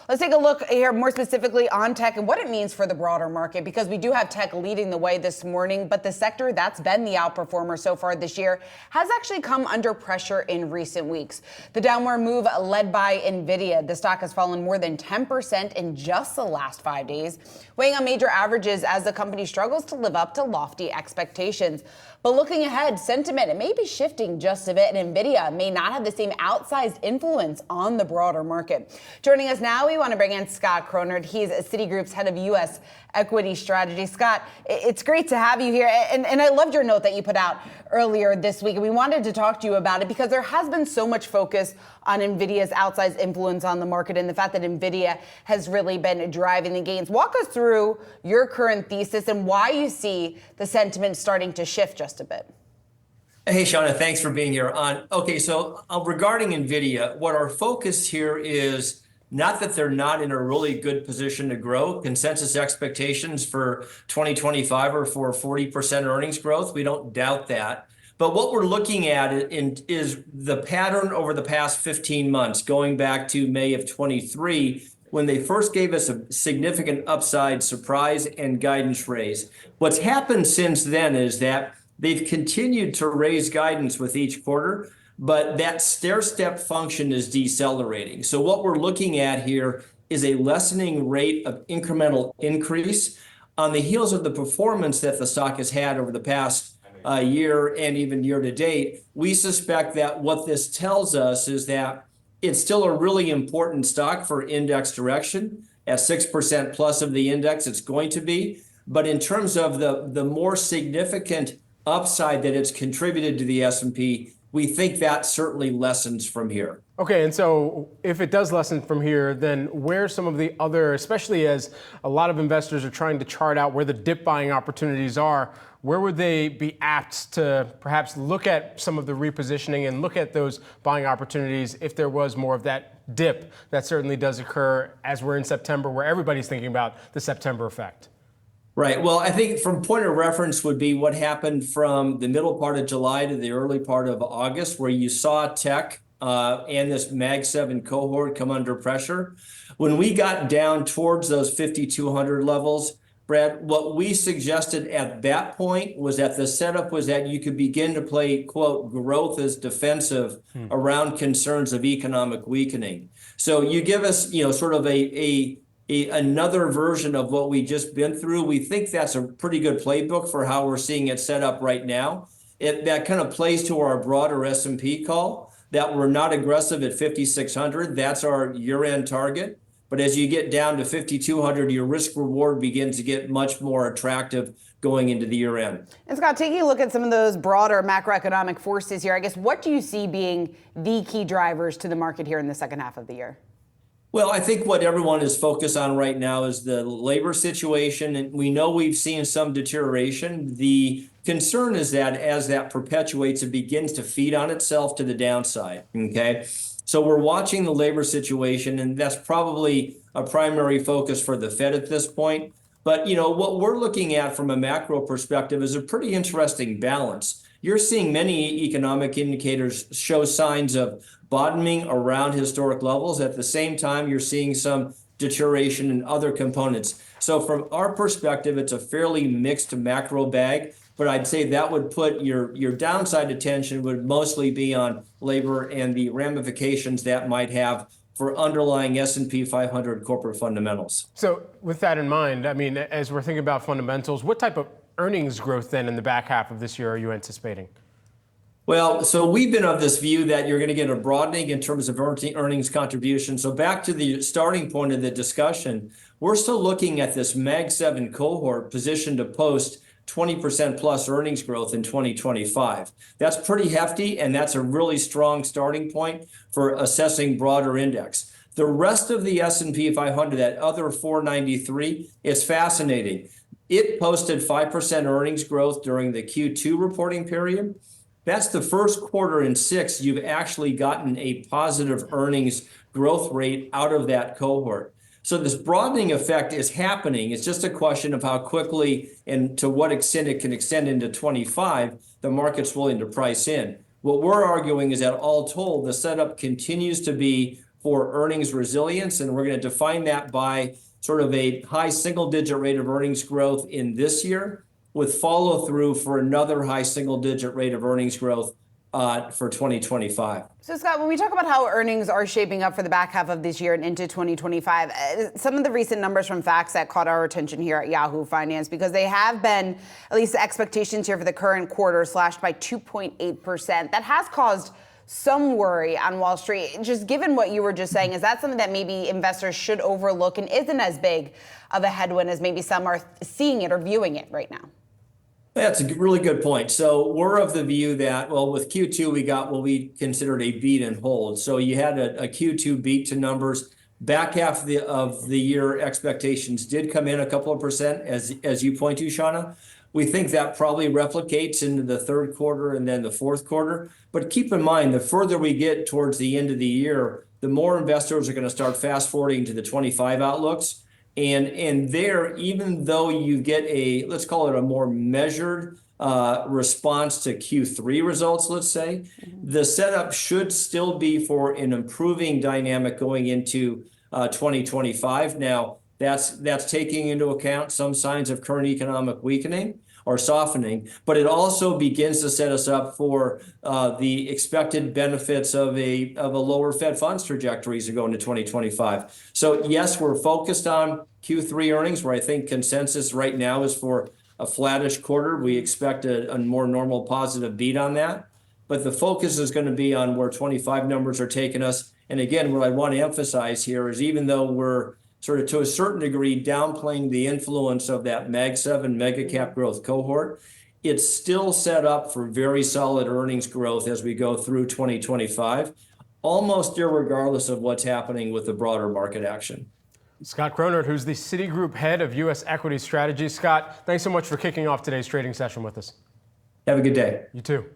Let's take a look here more specifically on tech and what it means for the broader market, because we do have tech leading the way this morning, but the sector that's been the outperformer so far this year has actually come under pressure in recent weeks. The downward move led by Nvidia. The stock has fallen more than 10% in just the last 5 days, weighing on major averages as the company struggles to live up to lofty expectations. But looking ahead, sentiment, it may be shifting just a bit, and Nvidia may not have the same outsized influence on the broader market. Joining us now, we want to bring in Scott Chronert. He's Citigroup's head of U.S. equity strategy. Scott, it's great to have you here. And I loved your note that you put out earlier this week. And we wanted to talk to you about it because there has been so much focus on Nvidia's outsized influence on the market and the fact that Nvidia has really been driving the gains. Walk us through your current thesis and why you see the sentiment starting to shift just a bit. Hey, Shauna, thanks for being here on. Okay, so regarding Nvidia, what our focus here is not that they're not in a really good position to grow. Consensus expectations for 2025 are for 40% earnings growth. We don't doubt that. But what we're looking at is the pattern over the past 15 months, going back to May of 23, when they first gave us a significant upside surprise and guidance raise. What's happened since then is that they've continued to raise guidance with each quarter, but that stair-step function is decelerating. So what we're looking at here is a lessening rate of incremental increase on the heels of the performance that the stock has had over the past year and even year to date. We suspect that what this tells us is that it's still a really important stock for index direction. At 6% plus of the index, it's going to be. But in terms of the more significant upside that it's contributed to the S&P, we think that certainly lessens from here. Okay, and so if it does lessen from here, then where some of the other, especially as a lot of investors are trying to chart out where the dip buying opportunities are, where would they be apt to perhaps look at some of the repositioning and look at those buying opportunities if there was more of that dip that certainly does occur as we're in September, where everybody's thinking about the September effect? Right. Well, I think from point of reference would be what happened from the middle part of July to the early part of August, where you saw tech and this Mag 7 cohort come under pressure. When we got down towards those 5,200 levels, Brad, what we suggested at that point was that the setup was that you could begin to play, quote, growth as defensive around concerns of economic weakening. So you give us, sort of another version of what we just been through. We think that's a pretty good playbook for how we're seeing it set up right now. That kind of plays to our broader S&P call, that we're not aggressive at 5,600. That's our year-end target. But as you get down to 5,200, your risk reward begins to get much more attractive going into the year end. And Scott, taking a look at some of those broader macroeconomic forces here, I guess, what do you see being the key drivers to the market here in the second half of the year? Well, I think what everyone is focused on right now is the labor situation. And we know we've seen some deterioration. The concern is that as that perpetuates, it begins to feed on itself to the downside. Okay. So we're watching the labor situation, and that's probably a primary focus for the Fed at this point. But, what we're looking at from a macro perspective is a pretty interesting balance. You're seeing many economic indicators show signs of bottoming around historic levels. At the same time, you're seeing some deterioration in other components. So from our perspective, it's a fairly mixed macro bag. But I'd say that would put your downside attention would mostly be on labor and the ramifications that might have for underlying S&P 500 corporate fundamentals. So with that in mind, I mean, as we're thinking about fundamentals, what type of earnings growth then in the back half of this year are you anticipating? Well, so we've been of this view that you're going to get a broadening in terms of earnings contribution. So back to the starting point of the discussion, we're still looking at this Mag 7 cohort positioned to post 20% plus earnings growth in 2025. That's pretty hefty, and that's a really strong starting point for assessing broader index. The rest of the S&P 500, that other 493, is fascinating. It posted 5% earnings growth during the Q2 reporting period. That's the first quarter in 6 you've actually gotten a positive earnings growth rate out of that cohort. So this broadening effect is happening. It's just a question of how quickly and to what extent it can extend into 25, the market's willing to price in. What we're arguing is that all told, the setup continues to be for earnings resilience, and we're going to define that by sort of a high single-digit rate of earnings growth in this year, with follow-through for another high single-digit rate of earnings growth for 2025. So, Scott, when we talk about how earnings are shaping up for the back half of this year and into 2025, some of the recent numbers from FactSet caught our attention here at Yahoo Finance because they have been, at least the expectations here for the current quarter, slashed by 2.8%. That has caused some worry on Wall Street. Just given what you were just saying, is that something that maybe investors should overlook and isn't as big of a headwind as maybe some are seeing it or viewing it right now? That's a really good point. So we're of the view that, well, with Q2, we got what we considered a beat and hold. So you had a Q2 beat to numbers. Back half of the year expectations did come in a couple of percent, as you point to, Shauna. We think that probably replicates into the third quarter and then the fourth quarter. But keep in mind, the further we get towards the end of the year, the more investors are going to start fast forwarding to the 25 outlooks. And there, even though you get let's call it a more measured response to Q3 results, let's say, the setup should still be for an improving dynamic going into 2025. Now, that's taking into account some signs of current economic weakening or softening, but it also begins to set us up for the expected benefits of a lower Fed funds trajectory as we go into 2025. So yes, we're focused on Q3 earnings, where I think consensus right now is for a flattish quarter. We expect a more normal positive beat on that, but the focus is going to be on where 25 numbers are taking us. And again, what I want to emphasize here is even though we're sort of to a certain degree downplaying the influence of that Mag 7 mega cap growth cohort, it's still set up for very solid earnings growth as we go through 2025, almost irregardless of what's happening with the broader market action. Scott Chronert, who's the Citigroup head of U.S. equity strategy. Scott, thanks so much for kicking off today's trading session with us. Have a good day. You too.